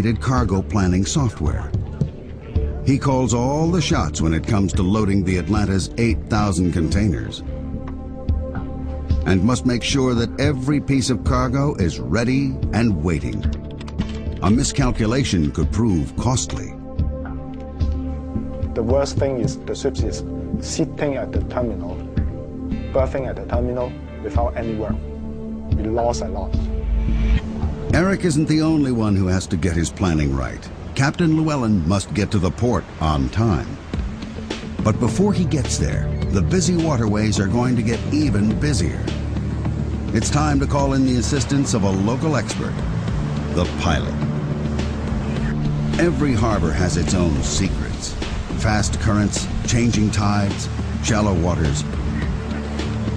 sophisticated cargo planning software. He calls all the shots when it comes to loading the Atlanta's 8,000 containers, and must make sure that every piece of cargo is ready and waiting. A miscalculation could prove costly. The worst thing is the ship is sitting at the terminal, berthing at the terminal without any work. We lost a lot. Eric isn't the only one who has to get his planning right. Captain Llewellyn must get to the port on time. But before he gets there, the busy waterways are going to get even busier. It's time to call in the assistance of a local expert, the pilot. Every harbor has its own secrets. Fast currents, changing tides, shallow waters.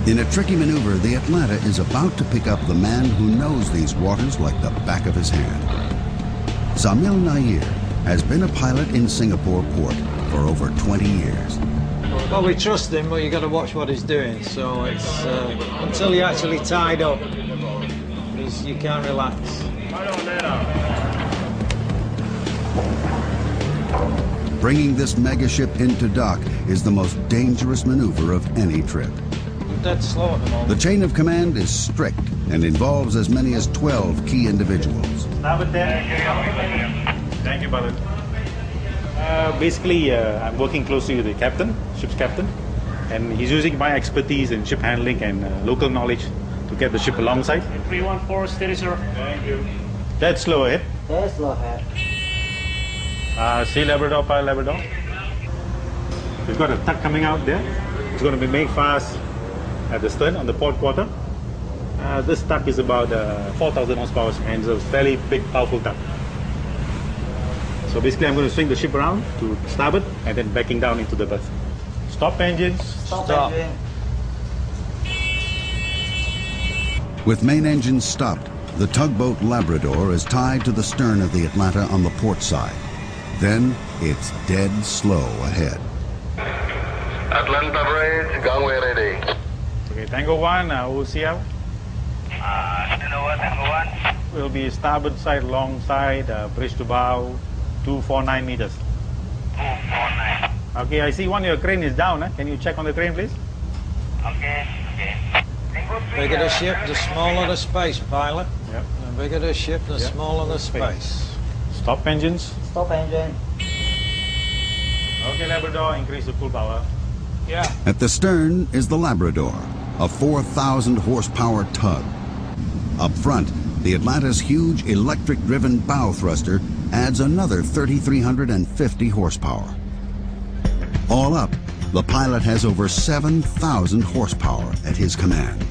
In a tricky maneuver, the Atlanta is about to pick up the man who knows these waters like the back of his hand. Samil Nair has been a pilot in Singapore port for over 20 years. Well, we trust him, but you got to watch what he's doing. So it's until you're actually tied up, you can't relax. Bringing this megaship into dock is the most dangerous maneuver of any trip. Dead slow at the moment. The chain of command is strict and involves as many as 12 key individuals. Thank you, brother. Basically, I'm working closely with the captain, ship's captain, and he's using my expertise in ship handling and local knowledge to get the ship alongside. 314, steady, sir. Thank you. Dead slow ahead. Dead slow ahead. Sea Labrador, Pile Labrador. We've got a tug coming out there. It's going to be made fast at the stern on the port quarter. This tug is about 4,000 horsepower and it's a fairly big, powerful tug. So basically I'm going to swing the ship around to starboard and then backing down into the berth. Stop engines. Stop engine. With main engines stopped, the tugboat Labrador is tied to the stern of the Atlanta on the port side. Then it's dead slow ahead. Atlanta bridge, gangway ready. Okay, Tango 1, OCL. Tango 1, Tango 1. Will be starboard side, long side, bridge to bow, 249 meters. 249. Okay, I see one of your crane is down. Can you check on the crane, please? Okay, okay. The bigger the ship, the smaller the space, pilot. Yep. The bigger the ship, the smaller the space. Stop engines. Stop engine. Okay, Labrador, increase the full power. Yeah. At the stern is the Labrador, a 4,000 horsepower tug. Up front, the Atlanta's huge electric-driven bow thruster adds another 3,350 horsepower. All up, the pilot has over 7,000 horsepower at his command.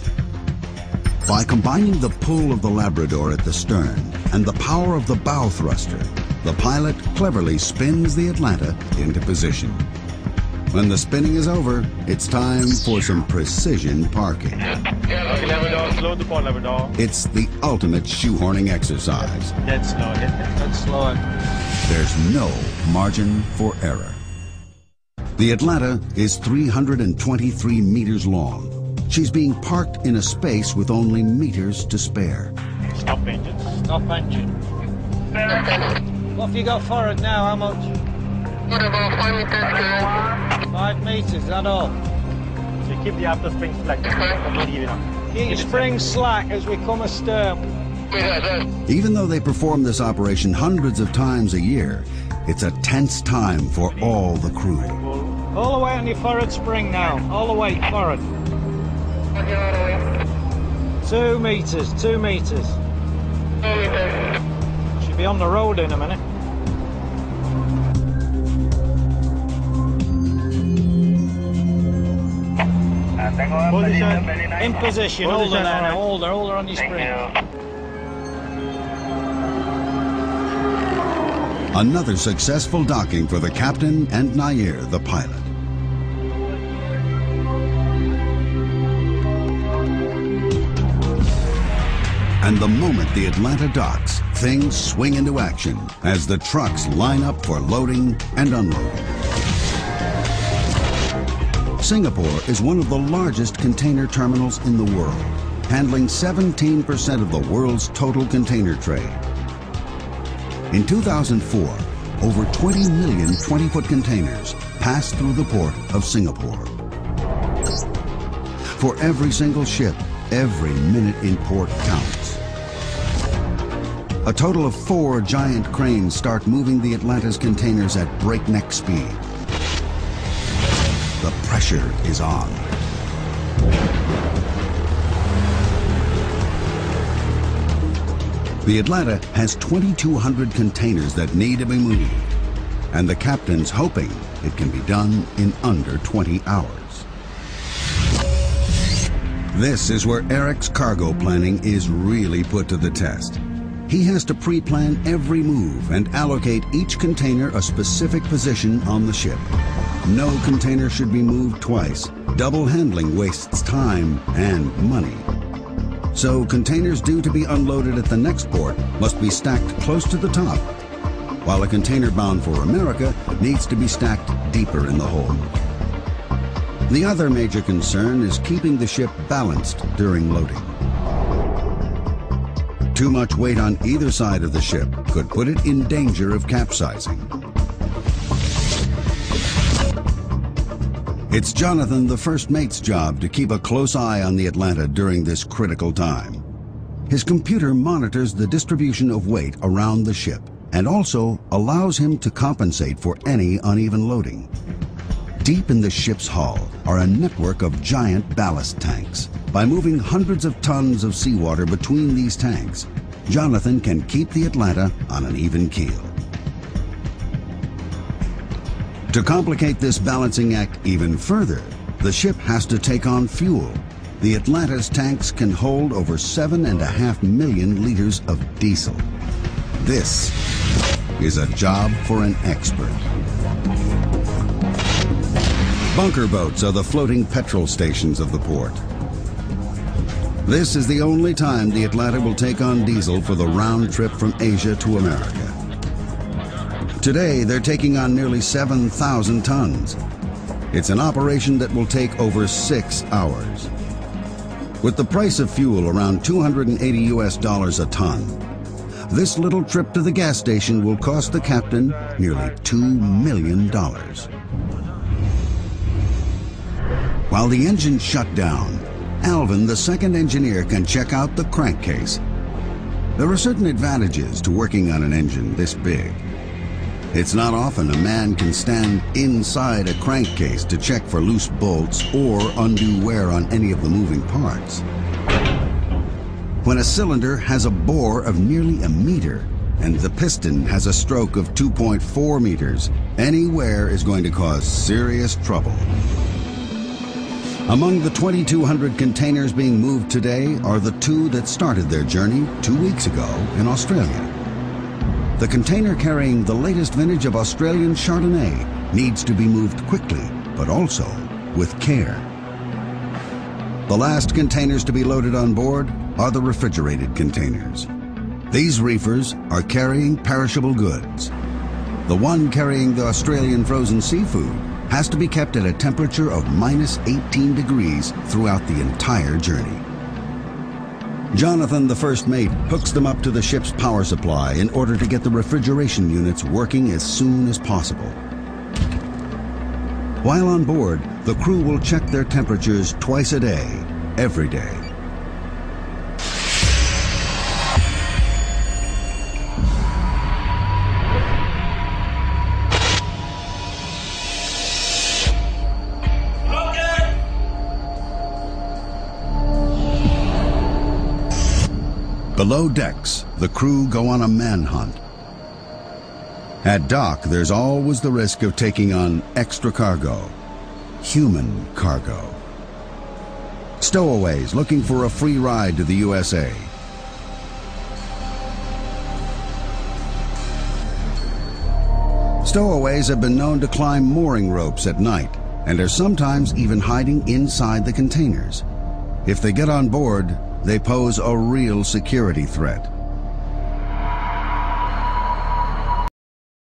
By combining the pull of the Labrador at the stern and the power of the bow thruster, the pilot cleverly spins the Atlanta into position. When the spinning is over, it's time for some precision parking. Okay, Labrador, slow to port, Labrador. It's the ultimate shoehorning exercise. Dead slow. Dead slow. There's no margin for error. The Atlanta is 323 meters long. She's being parked in a space with only meters to spare. Stop engines. Stop engine. What have you got for it now? How much? What about 5 meters? 5 meters, is that all? So keep the after spring slack. Not even up. Keep your spring slack as we come astern. Even though they perform this operation hundreds of times a year, it's a tense time for all the crew. All the way on your forward spring now. All the way forward. 2 meters, 2 meters. Should be on the road in a minute. Position. In position, hold her there now, hold her on your spring. Another successful docking for the captain and Nair, the pilot. And the moment the Atlanta docks, things swing into action as the trucks line up for loading and unloading. Singapore is one of the largest container terminals in the world, handling 17% of the world's total container trade. In 2004, over 20 million 20-foot containers passed through the port of Singapore. For every single ship, every minute in port counts. A total of 4 giant cranes start moving the Atlanta's containers at breakneck speed. The pressure is on. The Atlanta has 2,200 containers that need to be moved, and the captain's hoping it can be done in under 20 hours. This is where Eric's cargo planning is really put to the test. He has to pre-plan every move and allocate each container a specific position on the ship. No container should be moved twice. Double handling wastes time and money. So containers due to be unloaded at the next port must be stacked close to the top, while a container bound for America needs to be stacked deeper in the hold. The other major concern is keeping the ship balanced during loading. Too much weight on either side of the ship could put it in danger of capsizing. It's Jonathan, the first mate's job to keep a close eye on the Atlanta during this critical time. His computer monitors the distribution of weight around the ship and also allows him to compensate for any uneven loading. Deep in the ship's hull are a network of giant ballast tanks. By moving hundreds of tons of seawater between these tanks, Jonathan can keep the Atlanta on an even keel. To complicate this balancing act even further, the ship has to take on fuel. The Atlanta's tanks can hold over 7.5 million liters of diesel. This is a job for an expert. Bunker boats are the floating petrol stations of the port. This is the only time the Atlanta will take on diesel for the round trip from Asia to America. Today, they're taking on nearly 7,000 tons. It's an operation that will take over 6 hours. With the price of fuel around $280 a ton, this little trip to the gas station will cost the captain nearly $2 million. While the engine's shut down, Alvin, the second engineer, can check out the crankcase. There are certain advantages to working on an engine this big. It's not often a man can stand inside a crankcase to check for loose bolts or undue wear on any of the moving parts. When a cylinder has a bore of nearly 1 meter and the piston has a stroke of 2.4 meters, any wear is going to cause serious trouble. Among the 2,200 containers being moved today are the 2 that started their journey 2 weeks ago in Australia. The container carrying the latest vintage of Australian Chardonnay needs to be moved quickly, but also with care. The last containers to be loaded on board are the refrigerated containers. These reefers are carrying perishable goods. The one carrying the Australian frozen seafood has to be kept at a temperature of -18 degrees throughout the entire journey. Jonathan, the first mate, hooks them up to the ship's power supply in order to get the refrigeration units working as soon as possible. While on board, the crew will check their temperatures twice a day, every day. Below decks, the crew go on a manhunt. At dock, there's always the risk of taking on extra cargo, human cargo. Stowaways looking for a free ride to the USA. Stowaways have been known to climb mooring ropes at night and are sometimes even hiding inside the containers. If they get on board, they pose a real security threat.